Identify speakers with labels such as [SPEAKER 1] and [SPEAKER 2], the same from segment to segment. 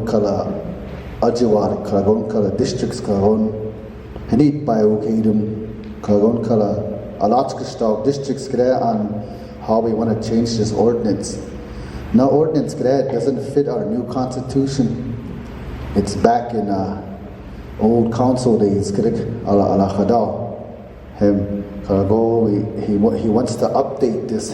[SPEAKER 1] Karagon Kala Ajiwar, Karagon Kala districts, Karagon, Hanit Bayokadum, Karagon Kala, Alachkastov districts, and how we want to change this ordinance. Now, ordinance doesn't fit our new constitution. It's back in old council days. He wants to update this.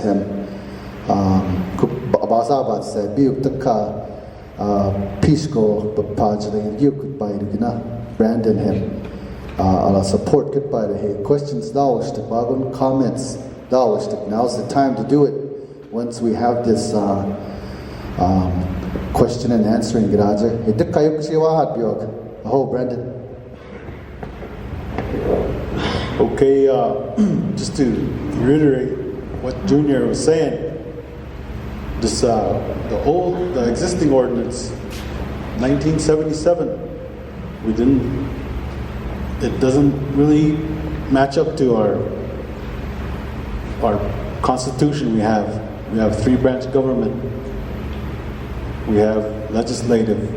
[SPEAKER 1] Brandon him. Support questions, comments. Now's the time to do it. Once we have this question and answering, Brandon.
[SPEAKER 2] Okay, just to reiterate what Junior was saying, this the existing ordinance, 1977, it doesn't really match up to our constitution. We have 3-branch government. We have legislative,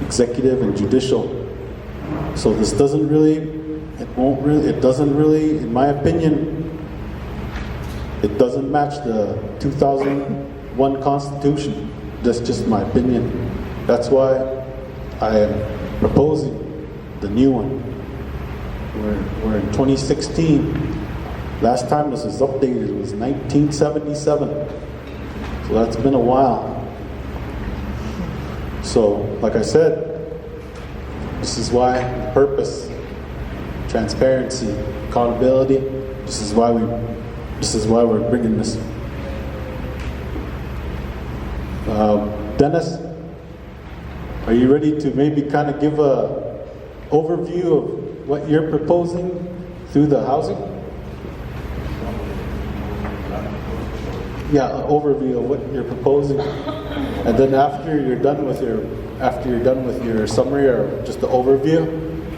[SPEAKER 2] executive, and judicial. So this doesn't really, in my opinion, it doesn't match the 2001 Constitution. That's just my opinion. That's why I am proposing the new one. We're in 2016. Last time this was updated was 1977. So that's been a while. So, like I said, this is why the purpose, transparency, accountability. This is why we're bringing this. Dennis, are you ready to maybe kind of give a overview of what you're proposing through the housing? Yeah, an overview of what you're proposing, and then after you're done with your summary or just the overview,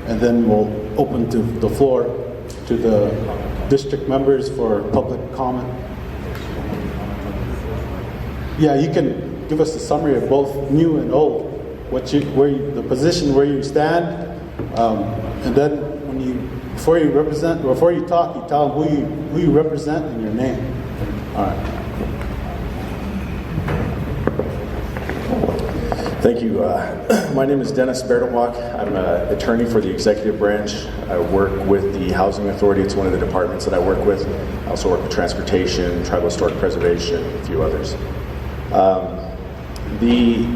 [SPEAKER 2] and then we'll open to the floor to the district members for public comment. Yeah, you can give us a summary of both new and old, the position where you stand, and then before you talk, you tell them who you represent and your name. All right.
[SPEAKER 3] Thank you. My name is Dennis Berdenwalk. I'm an attorney for the executive branch. I work with the Housing Authority. It's one of the departments that I work with. I also work with transportation, tribal historic preservation, a few others. The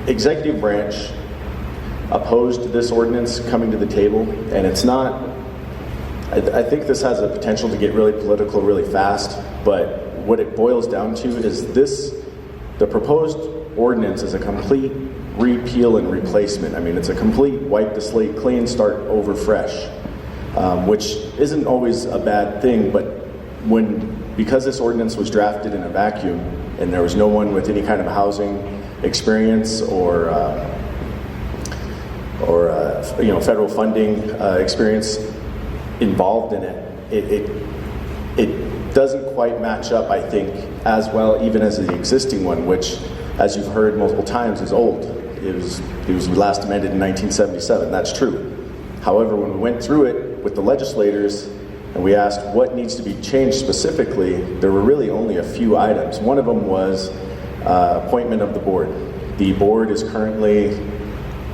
[SPEAKER 3] executive branch opposed this ordinance coming to the table, and it's not, I think this has a potential to get really political really fast, but what it boils down to is the proposed ordinance is a complete repeal and replacement. I mean, it's a complete wipe the slate clean, start over fresh, which isn't always a bad thing, but because this ordinance was drafted in a vacuum and there was no one with any kind of housing experience or federal funding experience involved in it doesn't quite match up, I think, as well even as the existing one, which, as you've heard multiple times, is old. It was last amended in 1977. That's true. However, when we went through it with the legislators and we asked what needs to be changed specifically, there were really only a few items. One of them was appointment of the board. The board is currently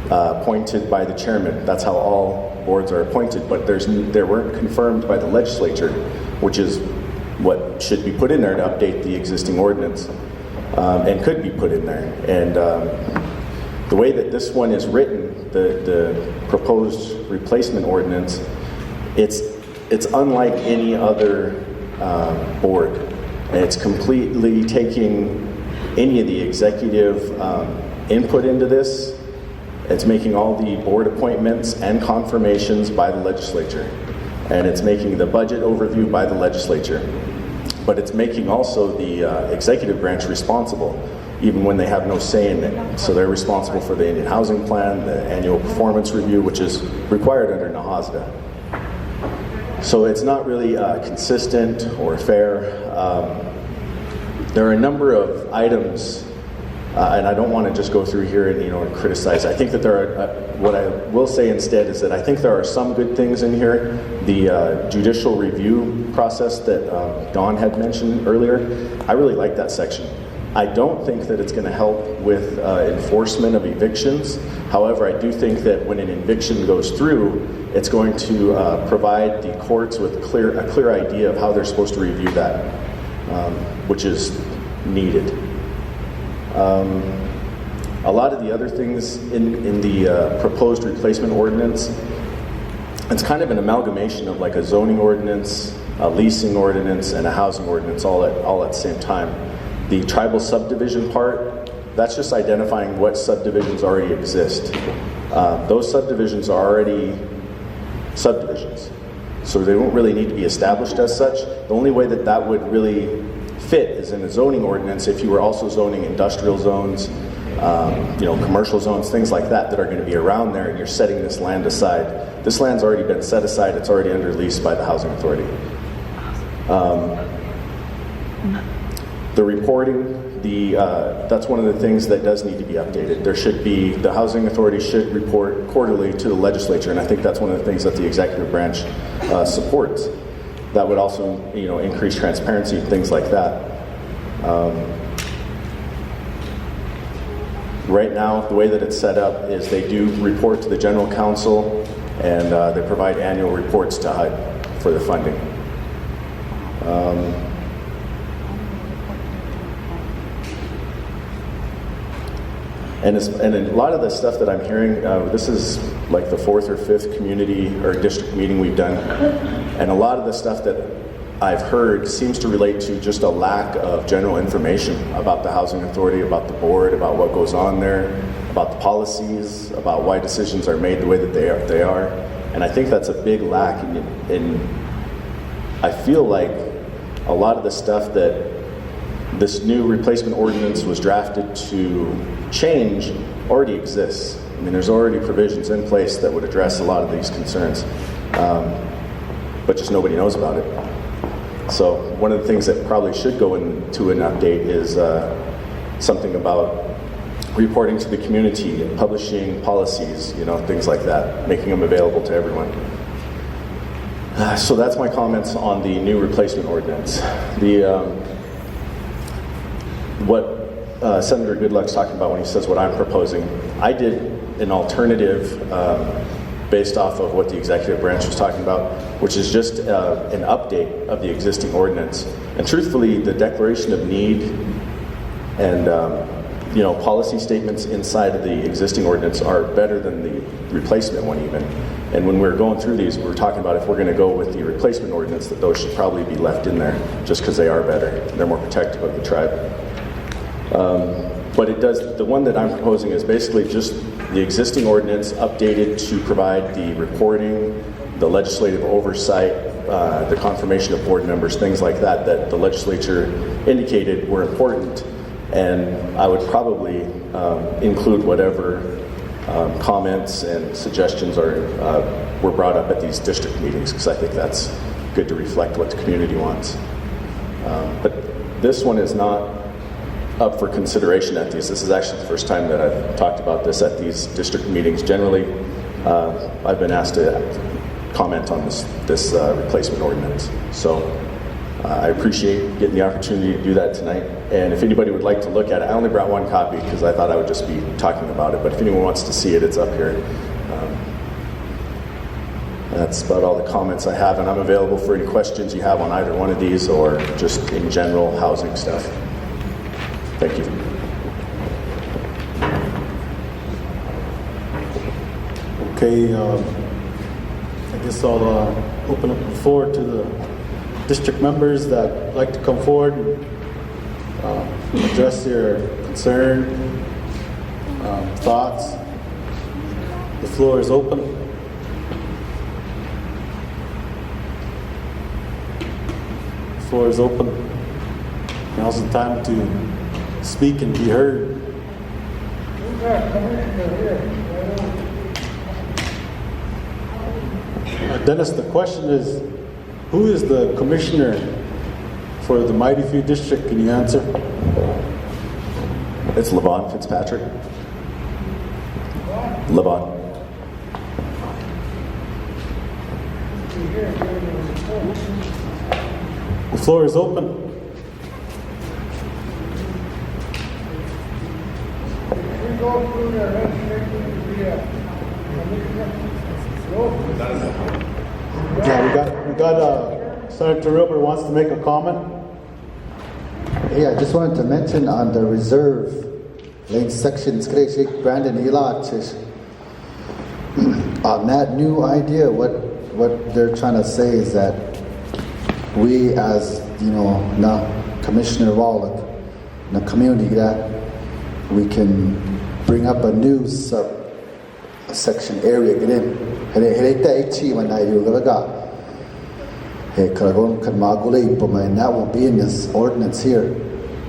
[SPEAKER 3] appointed by the chairman. That's how all boards are appointed, but they weren't confirmed by the legislature, which is what should be put in there to update the existing ordinance. And could be put in there. And the way that this one is written, the proposed replacement ordinance, it's unlike any other board. And it's completely taking any of the executive input into this. It's making all the board appointments and confirmations by the legislature. And it's making the budget overview by the legislature. But it's making also the executive branch responsible, even when they have no say in it. So they're responsible for the Indian Housing Plan, the annual performance review, which is required under NAHASDA. So it's not really consistent or fair. There are a number of items and I don't want to just go through here and and criticize. I think that there are. What I will say instead is that I think there are some good things in here. The judicial review process that Don had mentioned earlier, I really like that section. I don't think that it's going to help with enforcement of evictions. However, I do think that when an eviction goes through, it's going to provide the courts with a clear idea of how they're supposed to review that, which is needed. A lot of the other things in the proposed replacement ordinance, it's kind of an amalgamation of like a zoning ordinance, a leasing ordinance, and a housing ordinance all at the same time. The tribal subdivision part, that's just identifying what subdivisions already exist. Those subdivisions are already subdivisions, so they don't really need to be established as such. The only way that that would really fit is in a zoning ordinance if you were also zoning industrial zones, commercial zones, things like that that are going to be around there, and you're setting this land aside. This land's already been set aside, it's already under lease by the housing authority. The reporting, that's one of the things that does need to be updated. The housing authority should report quarterly to the legislature, and I think that's one of the things that the executive branch supports. That would also, increase transparency and things like that. Right now, the way that it's set up is they do report to the general council, and they provide annual reports to HUD for the funding. And a lot of the stuff that I'm hearing, this is like the fourth or fifth community or district meeting we've done, and a lot of the stuff that I've heard seems to relate to just a lack of general information about the housing authority, about the board, about what goes on there, about the policies, about why decisions are made the way that they are. And I think that's a big lack, and I feel like a lot of the stuff that this new replacement ordinance was drafted to change already exists. I mean, there's already provisions in place that would address a lot of these concerns, but just nobody knows about it. So one of the things that probably should go into an update is something about reporting to the community and publishing policies, things like that, making them available to everyone. So that's my comments on the new replacement ordinance. What Senator Goodluck's talking about when he says what I'm proposing, I did an alternative based off of what the executive branch was talking about, which is just an update of the existing ordinance. And truthfully, the declaration of need and policy statements inside of the existing ordinance are better than the replacement one even. And when we're going through these, we're talking about if we're going to go with the replacement ordinance, that those should probably be left in there just because they are better. They're more protective of the tribe. But the one that I'm proposing is basically just the existing ordinance updated to provide the reporting, the legislative oversight, the confirmation of board members, things like that the legislature indicated were important. And I would probably include whatever comments and suggestions were brought up at these district meetings, because I think that's good to reflect what the community wants. But this one is not up for consideration at these. This is actually the first time that I've talked about this at these district meetings. Generally, I've been asked to comment on this replacement ordinance. So I appreciate getting the opportunity to do that tonight. And if anybody would like to look at it, I only brought one copy because I thought I would just be talking about it. But if anyone wants to see it, it's up here. That's about all the comments I have, and I'm available for any questions you have on either one of these or just in general housing stuff. Thank you.
[SPEAKER 2] Okay, I guess I'll open up the floor to the district members that like to come forward and address their concern, thoughts. The floor is open. The floor is open. Now's the time to speak and be heard. Dennis, the question is, who is the commissioner for the Mighty Few district? Can you answer?
[SPEAKER 3] It's Levon Fitzpatrick. Levon.
[SPEAKER 2] The floor is open. Yeah, we got Senator Wilbur wants to make a comment.
[SPEAKER 1] Yeah, I just wanted to mention on the reserve lane sections, Brandon Elach, on that new idea, what they're trying to say is that we as, now Commissioner Wyola, the community that we can bring up a new section area get in. And that won't be in this ordinance here.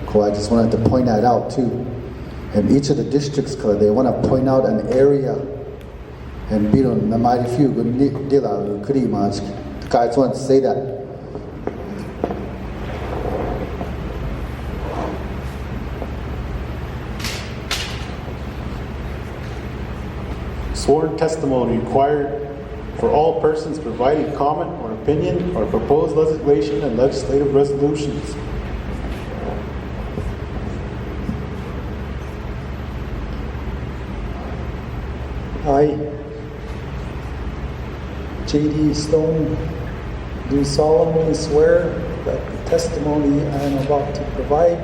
[SPEAKER 1] I just wanted to point that out too. And each of the districts, they want to point out an area and be on the mighty few good deal. I just wanted to say that.
[SPEAKER 2] Sworn testimony required for all persons providing comment or opinion or proposed legislation and legislative resolutions.
[SPEAKER 4] I, J.D. Stone, do solemnly swear that the testimony I am about to provide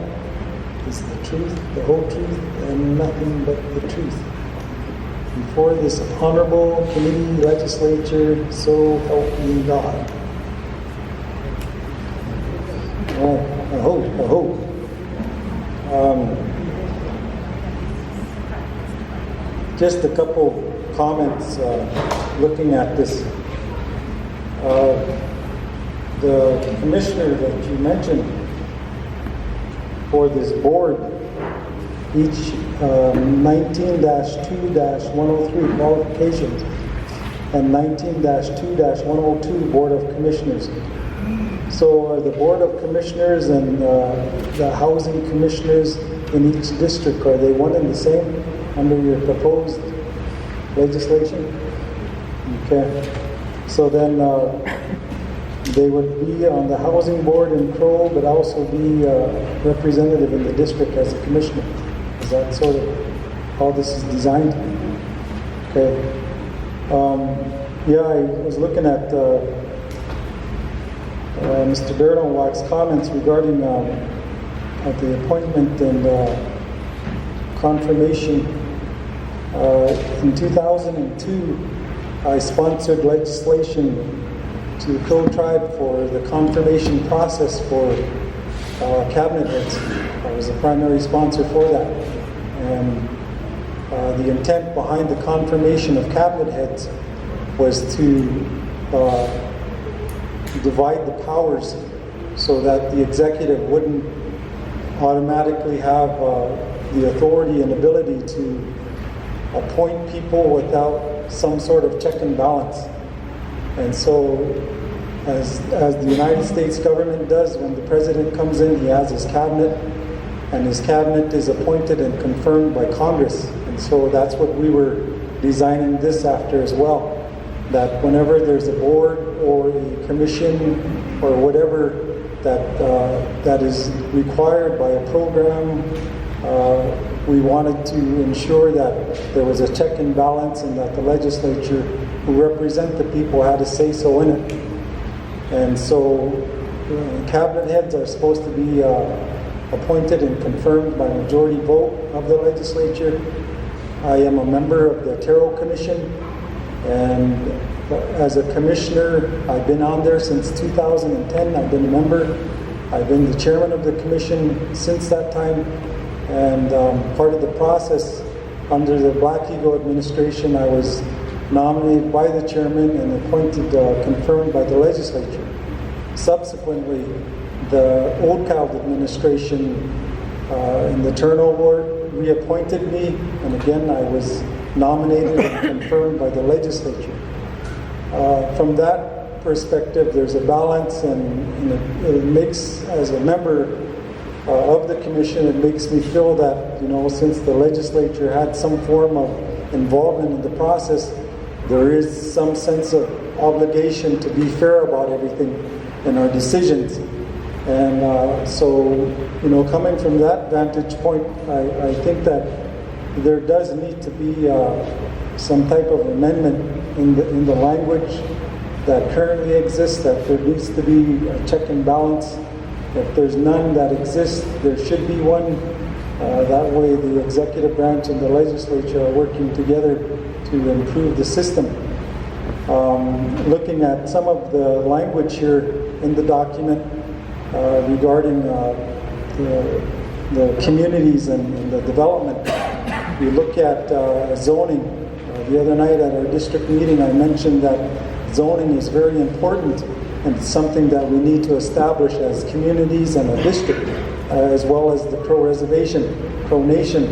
[SPEAKER 4] is the truth, the whole truth, and nothing but the truth. Before this honorable committee legislature, so help me God. Well, I hope. Just a couple comments looking at this. The commissioner that you mentioned for this board, each 19-2-103 qualifications and 19-2-102 Board of Commissioners. So are the Board of Commissioners and the housing commissioners in each district, are they one and the same under your proposed legislation? Okay. So then they would be on the housing board in Crow, but also be representative in the district as a commissioner. Is that sort of how this is designed? Okay. Yeah, I was looking at Mr. Bernowak's comments regarding the appointment and confirmation. In 2002, I sponsored legislation to co-tribe for the confirmation process for cabinet heads. I was the primary sponsor for that. And the intent behind the confirmation of cabinet heads was to divide the powers so that the executive wouldn't automatically have the authority and ability to appoint people without some sort of check and balance. And so, as the United States government does, when the president comes in, he has his cabinet, and his cabinet is appointed and confirmed by Congress. And so that's what we were designing this after as well. That whenever there's a board or a commission or whatever that is required by a program, we wanted to ensure that there was a check and balance and that the legislature who represent the people had a say-so in it. And so cabinet heads are supposed to be appointed and confirmed by majority vote of the legislature. I am a member of the Terrell Commission, and as a commissioner, I've been on there since 2010. I've been a member. I've been the chairman of the commission since that time. And part of the process under the Black Eagle administration, I was nominated by the chairman and appointed, confirmed by the legislature. Subsequently, the Old Cal administration in the turnover reappointed me, and again I was nominated and confirmed by the legislature. From that perspective, there's a balance, and it makes, as a member, of the commission, it makes me feel that, since the legislature had some form of involvement in the process, there is some sense of obligation to be fair about everything in our decisions. And so, coming from that vantage point, I think that there does need to be some type of amendment in the language that currently exists, that there needs to be a check and balance. If there's none that exists, there should be one. That way the executive branch and the legislature are working together to improve the system. Looking at some of the language here in the document regarding the communities and the development, we look at zoning. The other night at our district meeting, I mentioned that zoning is very important and it's something that we need to establish as communities and a district, as well as the Crow Reservation, Crow Nation.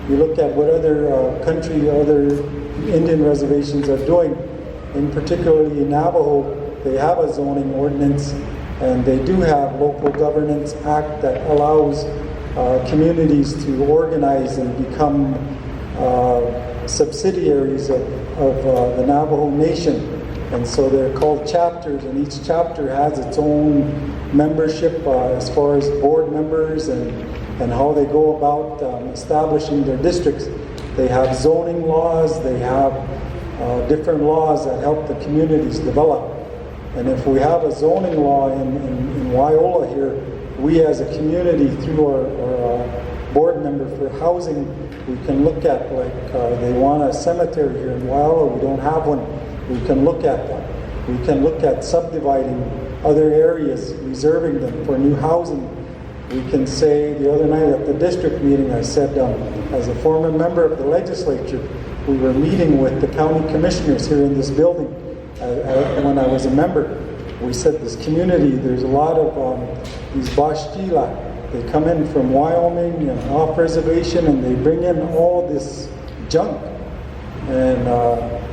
[SPEAKER 4] You look at what other other Indian reservations are doing, in particularly in Navajo, they have a zoning ordinance and they do have local governance act that allows communities to organize and become subsidiaries of the Navajo Nation. And so they're called chapters, and each chapter has its own membership as far as board members and how they go about establishing their districts. They have zoning laws, they have different laws that help the communities develop. And if we have a zoning law in Wyola here, we as a community, through our board member for housing, we can look at, they want a cemetery here in Wyola, we don't have one. We can look at that. We can look at subdividing other areas, reserving them for new housing. We can say, the other night at the district meeting, I said, as a former member of the legislature, we were meeting with the county commissioners here in this building when I was a member. We said, this community, there's a lot of these Bashtila. They come in from Wyoming and off reservation and they bring in all this junk. And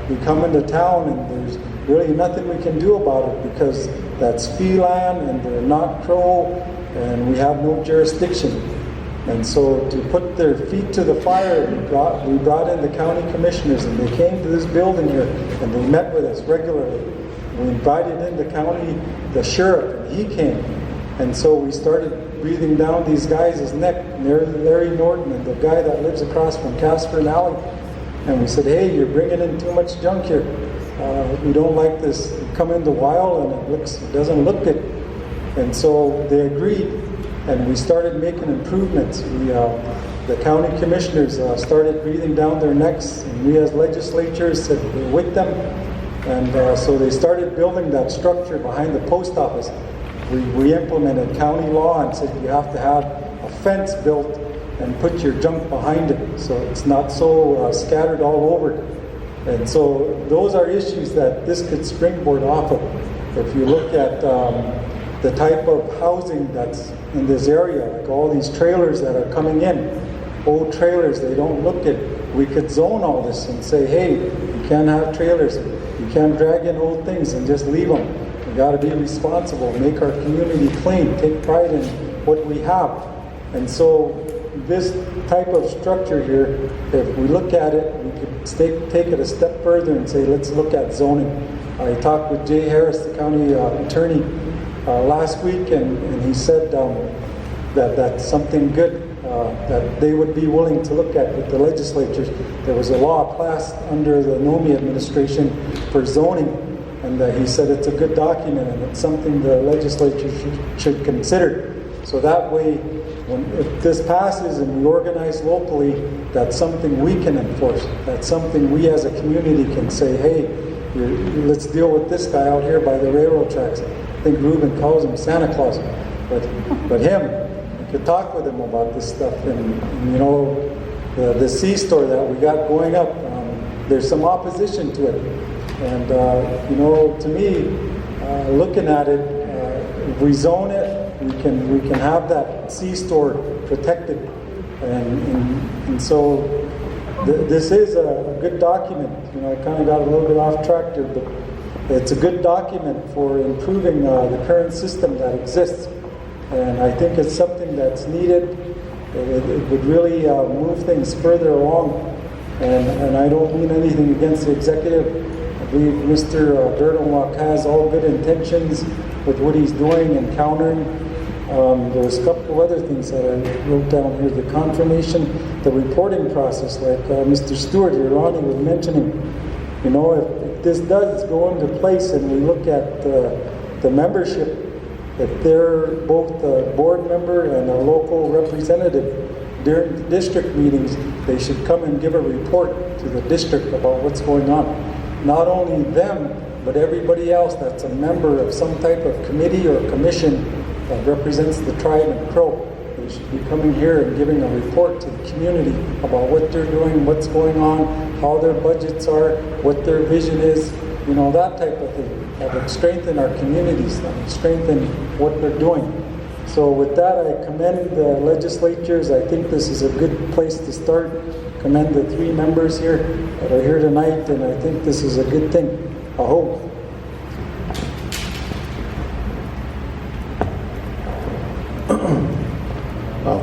[SPEAKER 4] we come into town and there's really nothing we can do about it because that's fee land and they're not Crow and we have no jurisdiction. And so to put their feet to the fire, we brought in the county commissioners and they came to this building here and they met with us regularly. We invited in the county, the sheriff, and he came. And so we started breathing down these guys' neck, Larry Norton and the guy that lives across from Casper and Alley. And we said, hey, you're bringing in too much junk here. We don't like this. You come into Wyola and it doesn't look good. And so they agreed, and we started making improvements. The county commissioners started breathing down their necks, and we as legislatures said we're with them. And so they started building that structure behind the post office. We implemented county law and said you have to have a fence built and put your junk behind it so it's not so scattered all over. And so those are issues that this could springboard off of. If you look at the type of housing that's in this area, like all these trailers that are coming in, old trailers, they don't look good. We could zone all this and say, hey, you can't have trailers. You can't drag in old things and just leave them. We got to be responsible, make our community clean, take pride in what we have. And so this type of structure here, if we look at it, we could take it a step further and say, let's look at zoning. I talked with Jay Harris, the county attorney, last week, and he said that that's something good that they would be willing to look at with the legislatures. There was a law passed under the NOMI administration for zoning, and he said it's a good document and it's something the legislature should consider. So that way, if this passes and we organize locally, that's something we can enforce. That's something we as a community can say, hey, let's deal with this guy out here by the railroad tracks. I think Ruben calls him Santa Claus. But him, we could talk with him about this stuff. And the C-store that we got going up, there's some opposition to it. And, to me, looking at it, if we zone it, we can have that C-store protected, and so this is a good document. I kind of got a little bit off track there, but it's a good document for improving the current system that exists. And I think it's something that's needed. It would really move things further along. And I don't mean anything against the executive. I believe Mr. Durdenwalk has all good intentions with what he's doing and countering. There's a couple of other things that I wrote down here. The confirmation, the reporting process, like Mr. Stewart here, Ronnie was mentioning. You know, if this does go into place and we look at the membership, if they're both a board member and a local representative during the district meetings, they should come and give a report to the district about what's going on. Not only them, but everybody else that's a member of some type of committee or commission that represents the tribe and Crow. They should be coming here and giving a report to the community about what they're doing, what's going on, how their budgets are, what their vision is, you know, that type of thing. That would strengthen our communities, that would strengthen what they're doing. So with that, I commend the legislatures. I think this is a good place to start. Commend the 3 members here that are here tonight, and I think this is a good thing. I hope.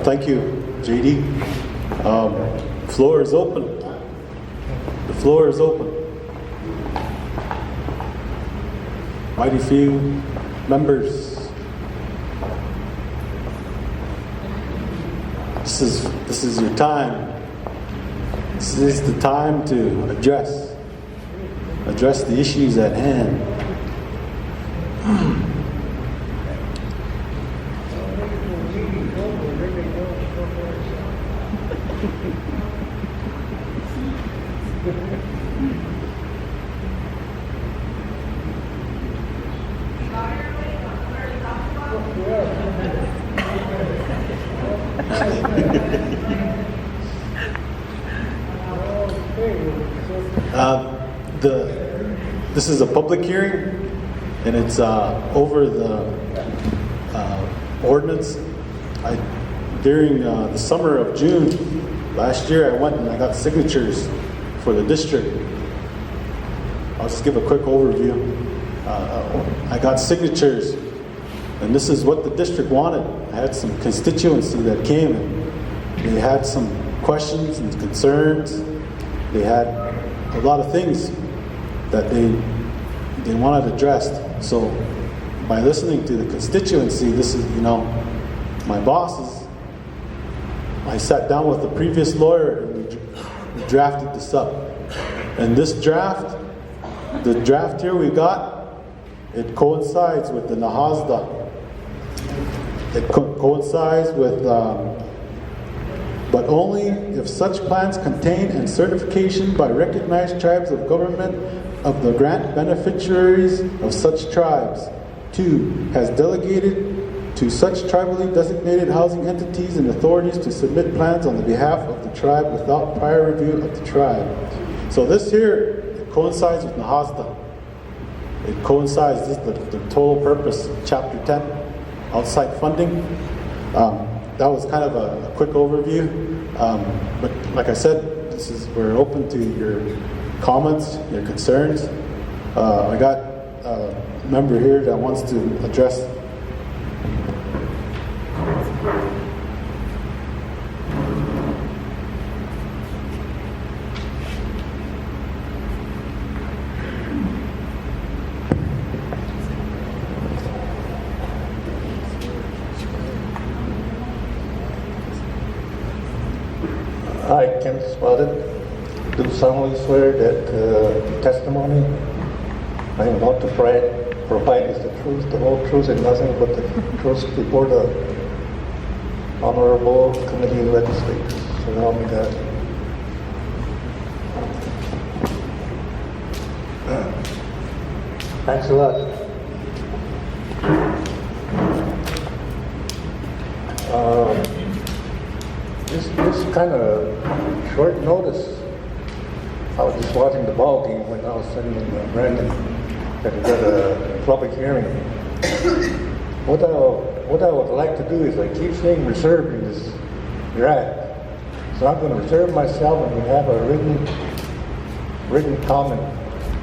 [SPEAKER 2] Thank you, JD. Floor is open. The floor is open. Mighty few members. This is your time. This is the time to address the issues at hand. This is a public hearing, and it's over the ordinance. During the summer of June last year, I went and I got signatures for the district. I'll just give a quick overview. I got signatures, and this is what the district wanted. I had some constituency that came, and they had some questions and concerns. They had a lot of things that they wanted addressed. So by listening to the constituency, this is, you know, my bosses, I sat down with the previous lawyer and we drafted this up. And this draft, the draft here we got, it coincides with the Nahasda. It coincides with, but only if such plans contain and certification by recognized tribes of government of the grant beneficiaries of such tribes. 2. Has delegated to such tribally designated housing entities and authorities to submit plans on the behalf of the tribe without prior review of the tribe. So this here, it coincides with Nahasda. It coincides, this is the total purpose, Chapter 10, outside funding. That was kind of a quick overview. But like I said, we're open to your comments, your concerns. I got a member here that wants to address.
[SPEAKER 5] I, Kent Spotted, do solemnly swear that the testimony I am about to provide is the truth, the whole truth, and nothing but the truth before the Honorable Committee of Legislators. So help me God. Thanks a lot. This kind of short notice. I was just watching the ball game when I was sitting in Brandon that we got a public hearing. What I would like to do is I keep seeing reserved in this draft. So I'm going to reserve myself and we have a written comment.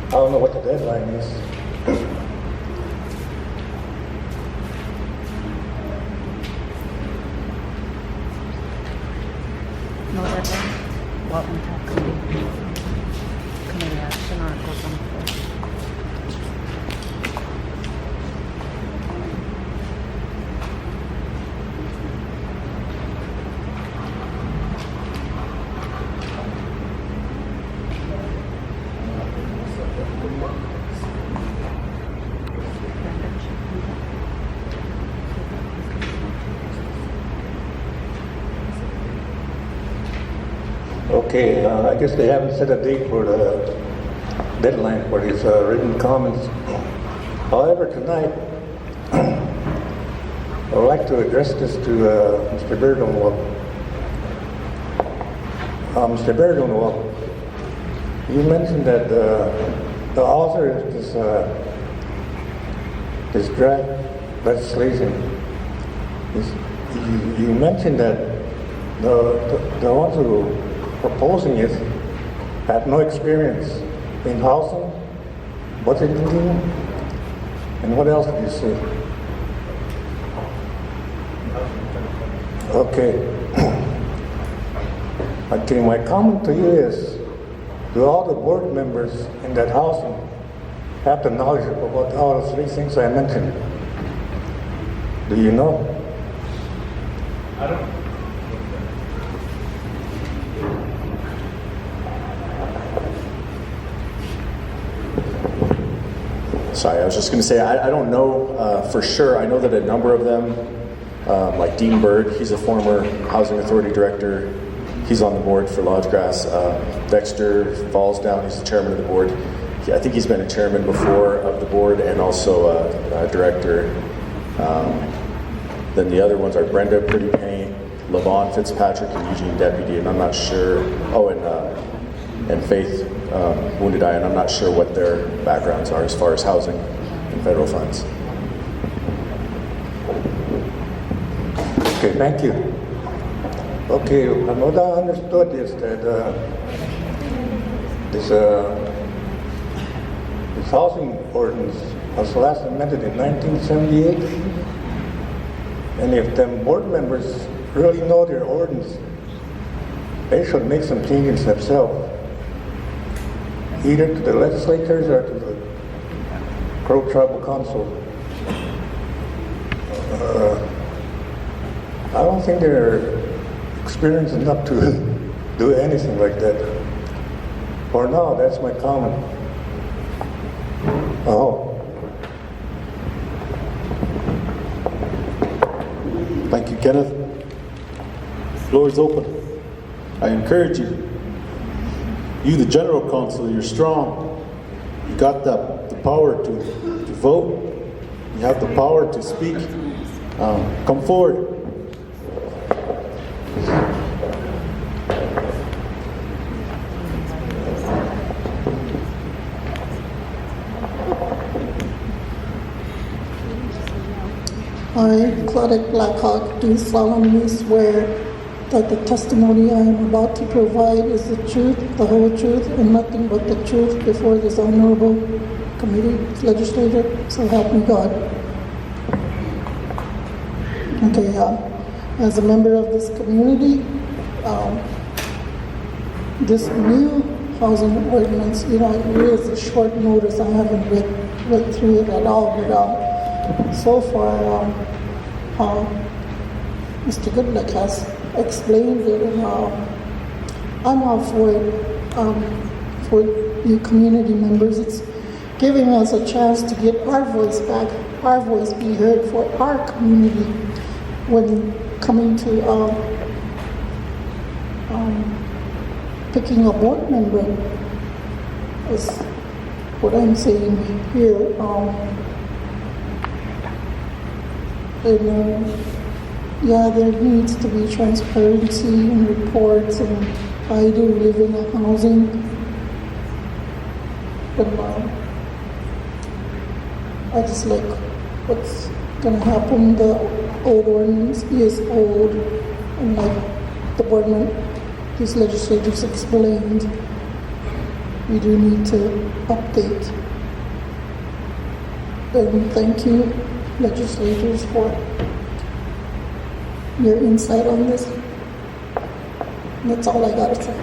[SPEAKER 5] I don't know what the deadline is.
[SPEAKER 6] what we have committee action articles on the floor.
[SPEAKER 5] Okay, I guess they haven't set a date for the deadline for these written comments. However, tonight, I would like to address this to Mr. Bergenwald. Mr. Bergenwald, you mentioned that the author of this draft legislation, you mentioned that the ones who proposing it have no experience in housing, budgeting, and what else did you say? Okay. Okay, my comment to you is, do all the board members in that housing have the knowledge about all the three things I mentioned? Do you know?
[SPEAKER 3] I don't. Sorry, I was just going to say, I don't know for sure. I know that a number of them, like Dean Bird, he's a former Housing Authority Director. He's on the board for Lodgegrass. Dexter Fallsdown, he's the chairman of the board. I think he's been a chairman before of the board and also a director. Then the other ones are Brenda Pretty Payne, Levon Fitzpatrick, and Eugene Deputy, and I'm not sure. Oh, and Faith Wounded Eye, and I'm not sure what their backgrounds are as far as housing and federal funds.
[SPEAKER 5] Okay, thank you. Okay, what I understood is that this housing ordinance was last amended in 1978, and if them board members really know their ordinance, they should make some changes themselves, either to the legislators or to the Crow Tribal Council. I don't think they're experienced enough to do anything like that. For now, that's my comment. Oh.
[SPEAKER 2] Thank you, Kenneth. Floor is open. I encourage you. You, the general counsel, you're strong. You got the power to vote. You have the power to speak. Come forward.
[SPEAKER 7] I, Claudette Blackhawk, do solemnly swear that the testimony I am about to provide is the truth, the whole truth, and nothing but the truth before this honorable committee legislator, so help me God. Okay, as a member of this community, this new housing ordinance, it is a short notice. I haven't read through it at all, but so far, Mr. Goodluck has explained it, and I'm all for it, for you community members. It's giving us a chance to get our voice back, our voice be heard for our community when coming to picking a board member, is what I'm saying here. Yeah, there needs to be transparency in reports, and I do live in a housing, but I just like what's gonna happen. The old ordinance is old, and like the board these legislators explained, we do need to update. And thank you, legislators, for your insight on this. That's all I gotta say.